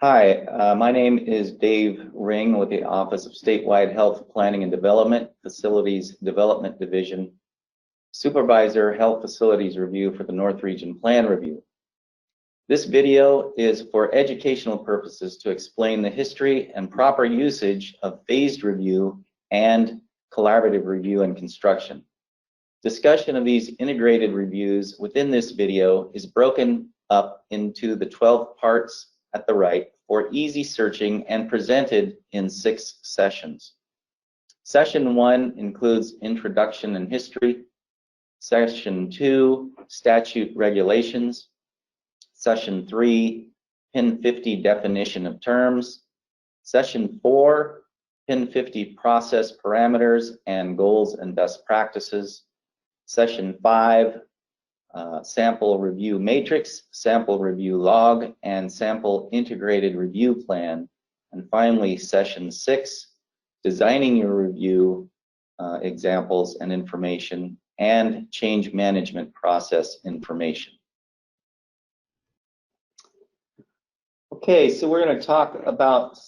Hi, my name is Dave Ring with the Office of Statewide Health Planning and Development, Facilities Development Division, Supervisor Health Facilities Review for the North Region Plan Review. This video is for educational purposes to explain the history and proper usage of phased review and collaborative review and construction. Discussion of these integrated reviews within this video is broken up into the 12 parts at the right for easy searching and presented in 6 sessions. Session 1 includes introduction and history. Session 2, statute regulations. Session 3, PIN 50 definition of terms. Session 4, PIN 50 process parameters and goals and best practices. Session 5, sample review matrix, sample review log, and sample integrated review plan. And finally, session 6, designing your review examples and information, and change management process information. Okay, so we're going to talk about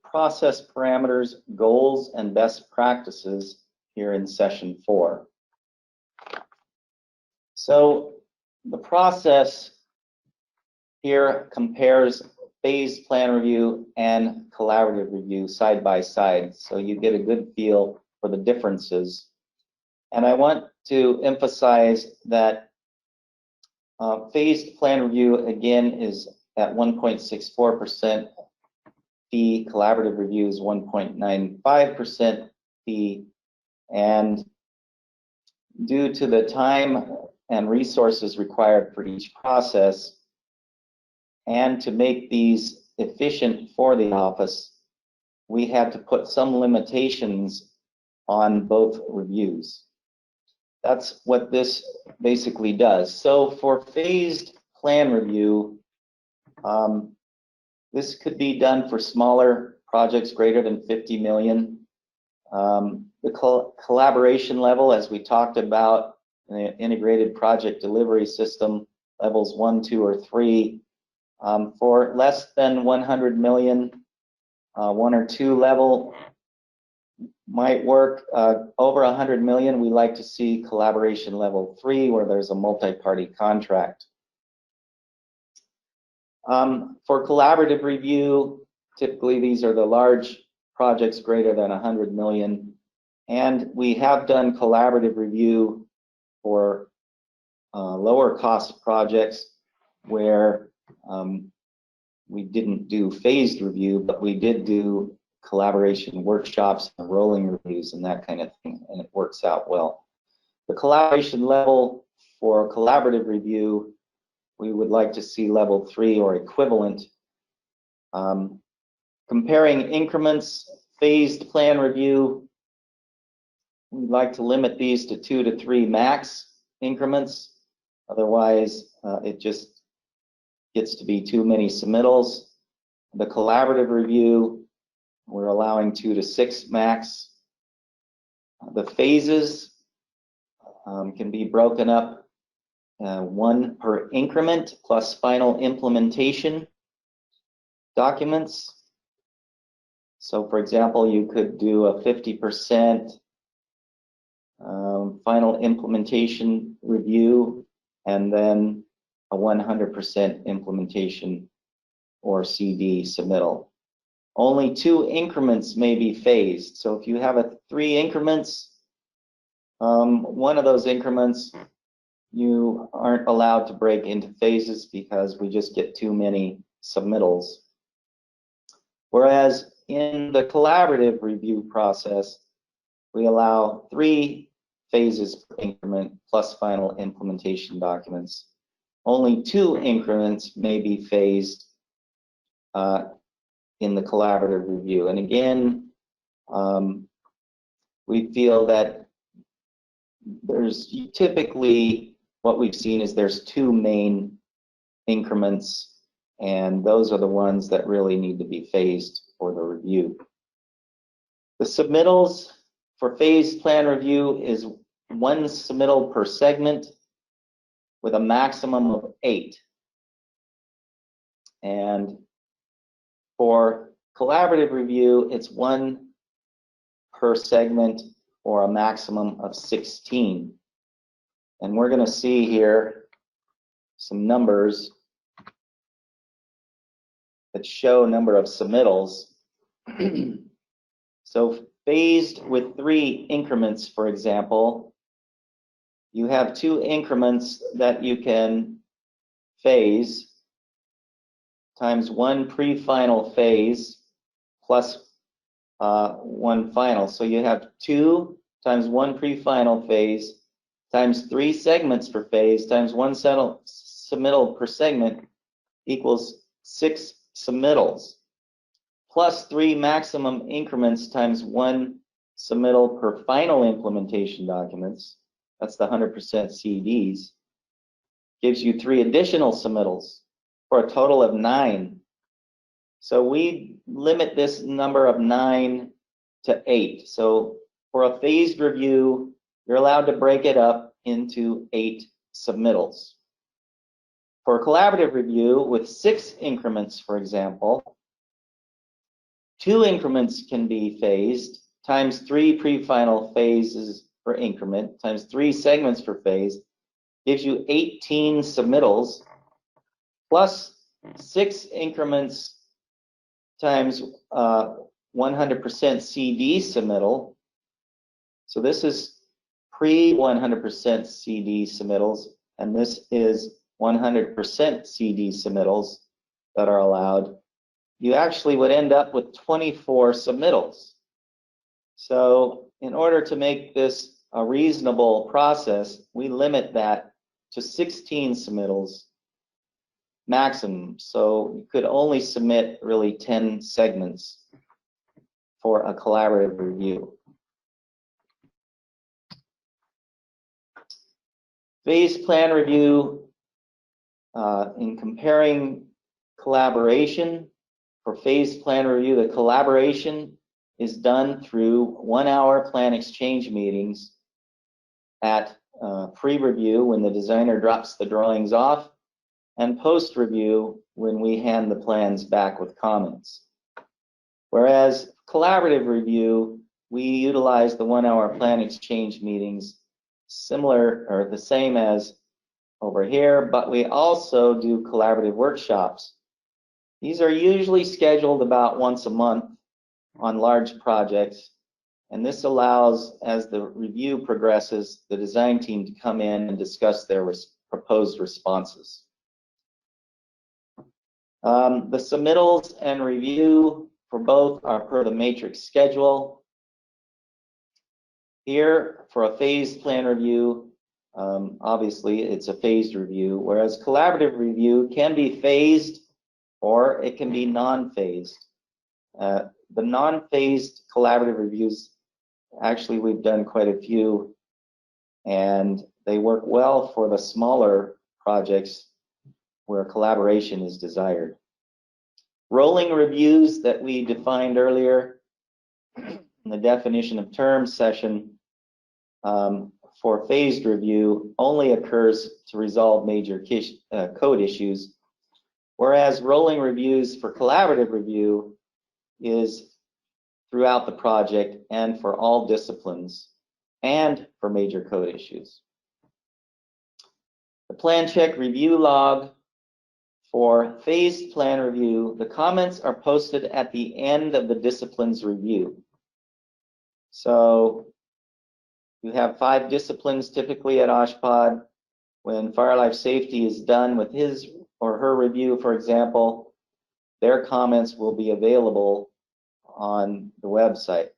process parameters, goals, and best practices here in session 4. So the process here compares phased plan review and collaborative review side by side, so you get a good feel for the differences. And I want to emphasize that phased plan review again is at 1.64% fee, collaborative review is 1.95% fee, and due to the time and resources required for each process, and to make these efficient for the office, we had to put some limitations on both reviews. That's what this basically does. So for phased plan review, this could be done for smaller projects greater than 50 million. The collaboration level, as we talked about, the integrated project delivery system, levels 1, 2, or 3. For less than 100 million, 1 or 2 level might work. Over 100 million, we like to see collaboration level 3, where there's a multi-party contract. For collaborative review, typically these are the large projects greater than 100 million, and we have done collaborative review for lower cost projects where we didn't do phased review, but we did do collaboration workshops and rolling reviews and that kind of thing, and it works out well. The collaboration level for collaborative review, we would like to see level 3 or equivalent. Comparing increments, phased plan review, we'd like to limit these to 2 to 3 max increments. Otherwise, it just gets to be too many submittals. The collaborative review, we're allowing 2 to 6 max. The phases can be broken up 1 per increment plus final implementation documents. So for example, you could do a 50% final implementation review and then a 100% implementation or CD submittal. Only 2 increments may be phased. So if you have 3 increments, 1 of those increments you aren't allowed to break into phases because we just get too many submittals. Whereas in the collaborative review process, we allow 3 phases per increment plus final implementation documents. Only 2 increments may be phased in the collaborative review. And again, we feel that there's typically, what we've seen is there's 2 main increments, and those are the ones that really need to be phased for the review. The submittals for phased plan review is 1 submittal per segment with a maximum of 8. And For collaborative review, it's 1 per segment or a maximum of 16. And we're going to see here some numbers that show number of submittals. So phased with 3 increments, for example, you have 2 increments that you can phase times 1 pre-final phase plus 1 final. So you have 2 times 1 pre-final phase times 3 segments per phase times 1 submittal per segment equals 6 submittals, plus 3 maximum increments times 1 submittal per final implementation documents. That's the 100% CDs. Gives you 3 additional submittals for a total of 9. So we limit this number of 9 to 8. So for a phased review, you're allowed to break it up into 8 submittals. For a collaborative review with 6 increments, for example, 2 increments can be phased times 3 pre-final phases per increment times 3 segments per phase gives you 18 submittals plus 6 increments times 100% CD submittal. So this is pre-100% CD submittals, and this is 100% CD submittals that are allowed. You actually would end up with 24 submittals. So in order to make this a reasonable process, we limit that to 16 submittals maximum. So you could only submit really 10 segments for a collaborative review. Phase plan review, in comparing collaboration, for phase plan review, the collaboration is done through 1-hour plan exchange meetings at pre-review when the designer drops the drawings off, and post-review when we hand the plans back with comments. Whereas collaborative review, we utilize the 1-hour plan exchange meetings similar or the same as over here, but we also do collaborative workshops. These are usually scheduled about once a month on large projects, and this allows, as the review progresses, the design team to come in and discuss their proposed responses. The submittals and review for both are per the matrix schedule. Here, for a phased plan review, obviously it's a phased review, whereas collaborative review can be phased or it can be non-phased. The non-phased collaborative reviews, actually we've done quite a few, and they work well for the smaller projects where collaboration is desired. Rolling reviews that we defined earlier in the definition of terms session for phased review only occurs to resolve major code issues, whereas rolling reviews for collaborative review is throughout the project and for all disciplines and for major code issues. The plan check review log for phased plan review, the comments are posted at the end of the discipline's review. So you have 5 disciplines typically at OSHPD. When fire life safety is done with his or her review, for example, their comments will be available on the website.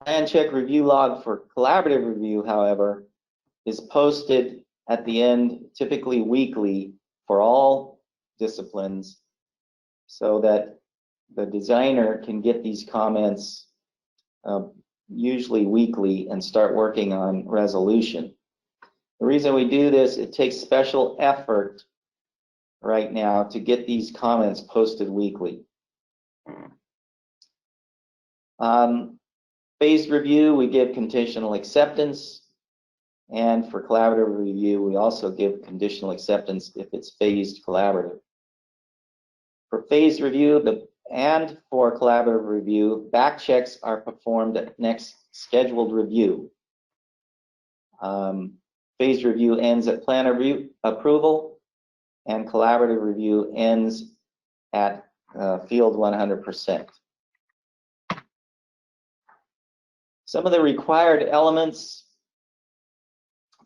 Plan check review log for collaborative review, however, is posted at the end, typically weekly, for all disciplines, so that the designer can get these comments usually weekly and start working on resolution. The reason we do this, it takes special effort right now to get these comments posted weekly. Phased review, we give conditional acceptance, and for collaborative review, we also give conditional acceptance if it's phased collaborative. For phased review and for collaborative review, back checks are performed at next scheduled review. Phased review ends at plan review approval, and collaborative review ends at field 100%. Some of the required elements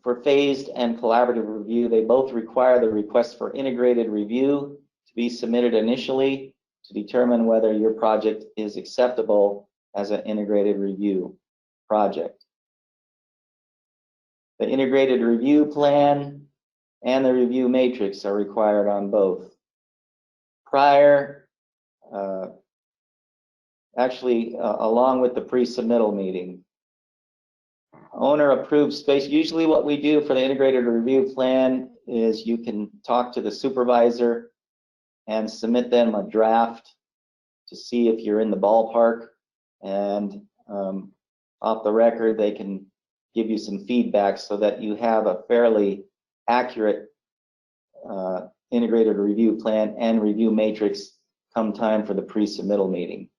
for phased and collaborative review, they both require the request for integrated review to be submitted initially to determine whether your project is acceptable as an integrated review project. The integrated review plan and the review matrix are required on both. Along with the pre-submittal meeting. Owner approved space. Usually what we do for the integrated review plan is you can talk to the supervisor and submit them a draft to see if you're in the ballpark, and off the record they can give you some feedback so that you have a fairly accurate integrated review plan and review matrix come time for the pre-submittal meeting.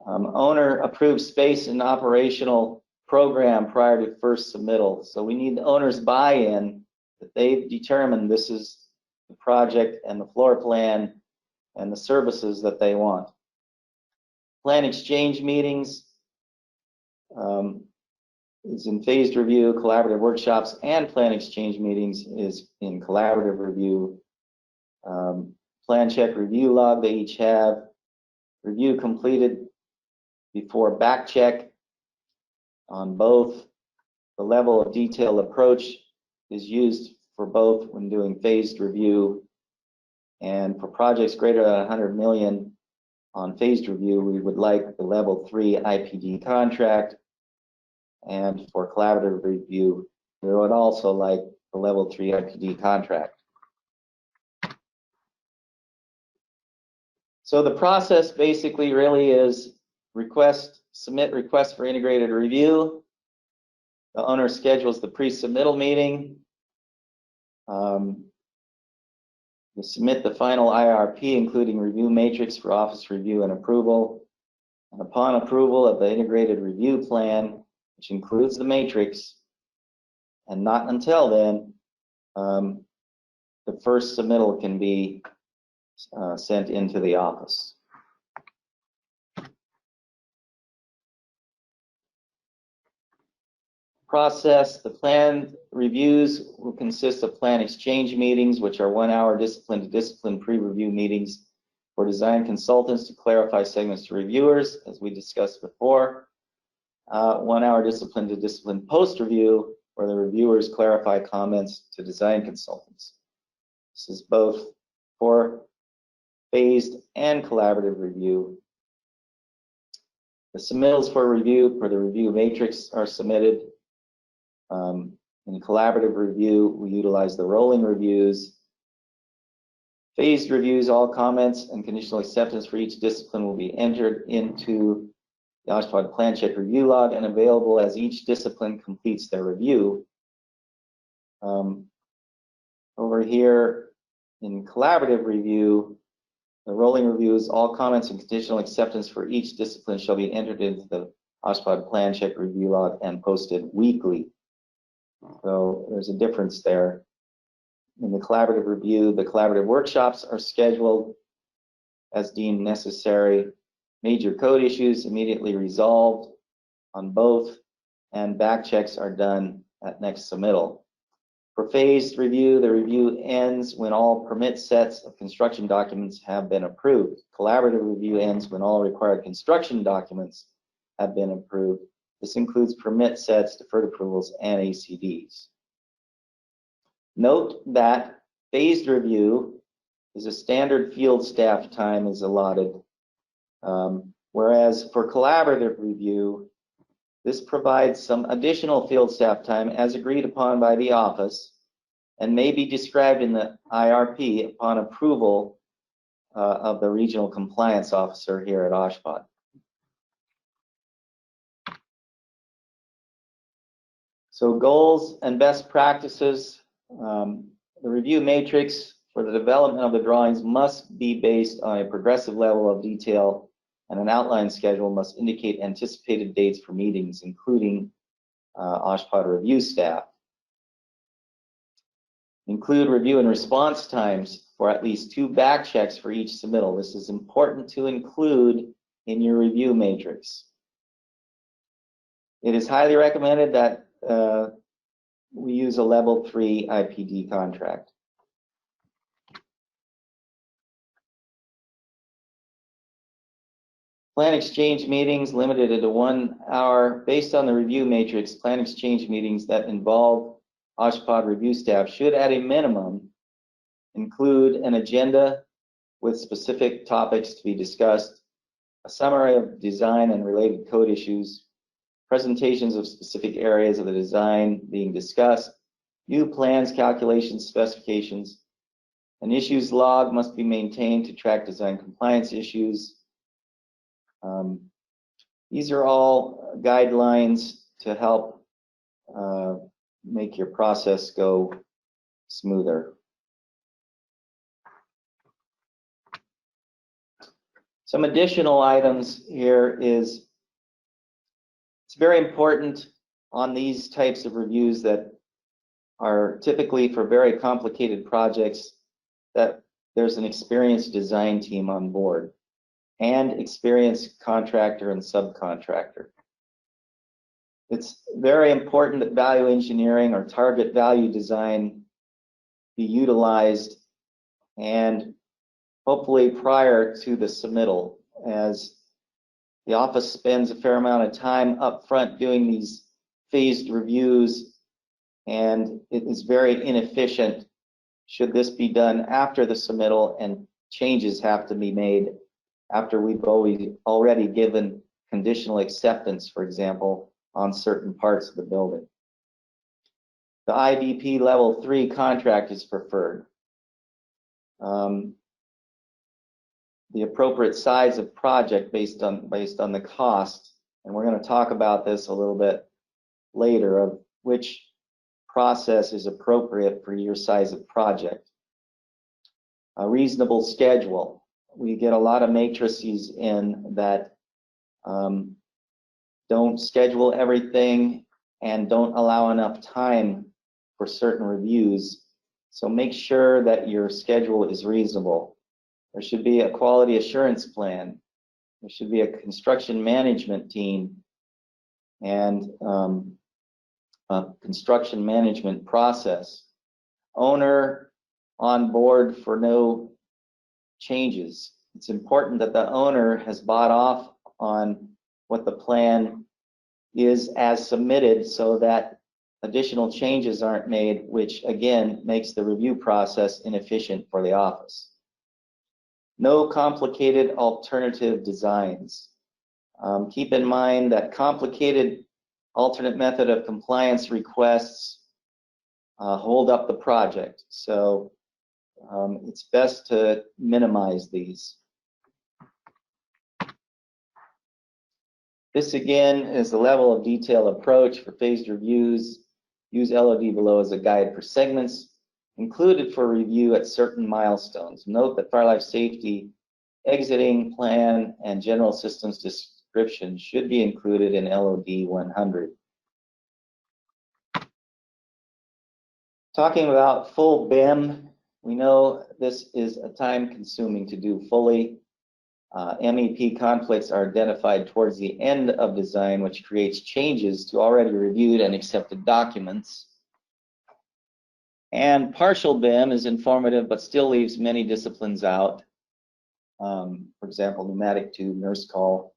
Owner approved space and operational program prior to first submittal. So we need the owner's buy-in that they've determined this is the project and the floor plan and the services that they want. Plan exchange meetings is in phased review. Collaborative workshops and plan exchange meetings is in collaborative review. Plan check review log they each have. Review completed before back check on both. The level of detailed approach is used for both when doing phased review, and for projects greater than 100 million on phased review, we would like the level 3 IPD contract, and for collaborative review, we would also like the level 3 IPD contract. So the process basically really is submit request for integrated review. The owner schedules the pre-submittal meeting. You submit the final IRP, including review matrix for office review and approval. And upon approval of the integrated review plan, which includes the matrix, and not until then, the first submittal can be sent into the office. Process. The plan reviews will consist of plan exchange meetings, which are 1 hour discipline to discipline pre-review meetings for design consultants to clarify segments to reviewers, as we discussed before. 1 hour discipline to discipline post-review, where the reviewers clarify comments to design consultants. This is both for phased and collaborative review. The submittals for review for the review matrix are submitted. In collaborative review, we utilize the rolling reviews. Phased reviews, all comments and conditional acceptance for each discipline will be entered into the OSHPD plan check review log and available as each discipline completes their review. Over here in collaborative review, the rolling reviews, all comments and conditional acceptance for each discipline shall be entered into the OSHPD plan check review log and posted weekly. So there's a difference there. In the collaborative review, the collaborative workshops are scheduled as deemed necessary. Major code issues immediately resolved on both, and back checks are done at next submittal. For phased review, the review ends when all permit sets of construction documents have been approved. Collaborative review ends when all required construction documents have been approved. This includes permit sets, deferred approvals, and ACDs. Note that phased review is a standard field staff time is allotted, whereas for collaborative review, this provides some additional field staff time as agreed upon by the office and may be described in the IRP upon approval of the regional compliance officer here at OSHPD. So goals and best practices. The review matrix for the development of the drawings must be based on a progressive level of detail, and an outline schedule must indicate anticipated dates for meetings, including OSHPD review staff. Include review and response times for at least 2 back checks for each submittal. This is important to include in your review matrix. It is highly recommended that we use a level 3 IPD contract. Plan exchange meetings limited to 1 hour. Based on the review matrix, plan exchange meetings that involve OSHPD review staff should at a minimum include an agenda with specific topics to be discussed, a summary of design and related code issues, presentations of specific areas of the design being discussed, new plans, calculations, specifications. An issues log must be maintained to track design compliance issues. These are all guidelines to help make your process go smoother. Some additional items here is, it's very important on these types of reviews that are typically for very complicated projects that there's an experienced design team on board and experienced contractor and subcontractor. It's very important that value engineering or target value design be utilized, and hopefully prior to the submittal, as the office spends a fair amount of time up front doing these phased reviews, and it is very inefficient should this be done after the submittal and changes have to be made after we've already given conditional acceptance, for example, on certain parts of the building. The IDP level 3 contract is preferred. The appropriate size of project based on the cost, and we're going to talk about this a little bit later, of which process is appropriate for your size of project. A reasonable schedule. We get a lot of matrices in that don't schedule everything and don't allow enough time for certain reviews. So make sure that your schedule is reasonable. There should be a quality assurance plan. There should be a construction management team and a construction management process. Owner on board for no changes. It's important that the owner has bought off on what the plan is as submitted, so that additional changes aren't made, which again makes the review process inefficient for the office. No complicated alternative designs. Keep in mind that complicated alternate method of compliance requests hold up the project. So it's best to minimize these. This again is the level of detail approach for phased reviews. Use LOD below as a guide for segments included for review at certain milestones. Note that fire life safety, exiting plan, and general systems description should be included in LOD 100. Talking about full BIM, we know this is a time consuming to do fully. MEP conflicts are identified towards the end of design, which creates changes to already reviewed and accepted documents. And partial BIM is informative, but still leaves many disciplines out. For example, pneumatic tube, nurse call,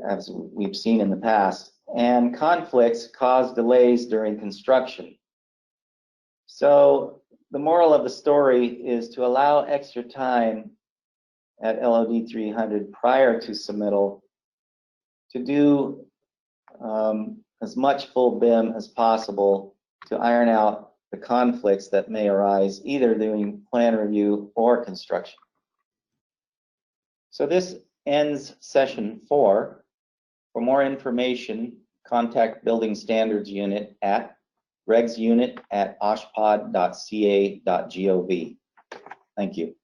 as we've seen in the past. And conflicts cause delays during construction. So the moral of the story is to allow extra time at LOD 300 prior to submittal to do as much full BIM as possible to iron out the conflicts that may arise either during plan review or construction. So this ends session 4. For more information, contact Building Standards Unit at regsunit@oshpod.ca.gov. Thank you.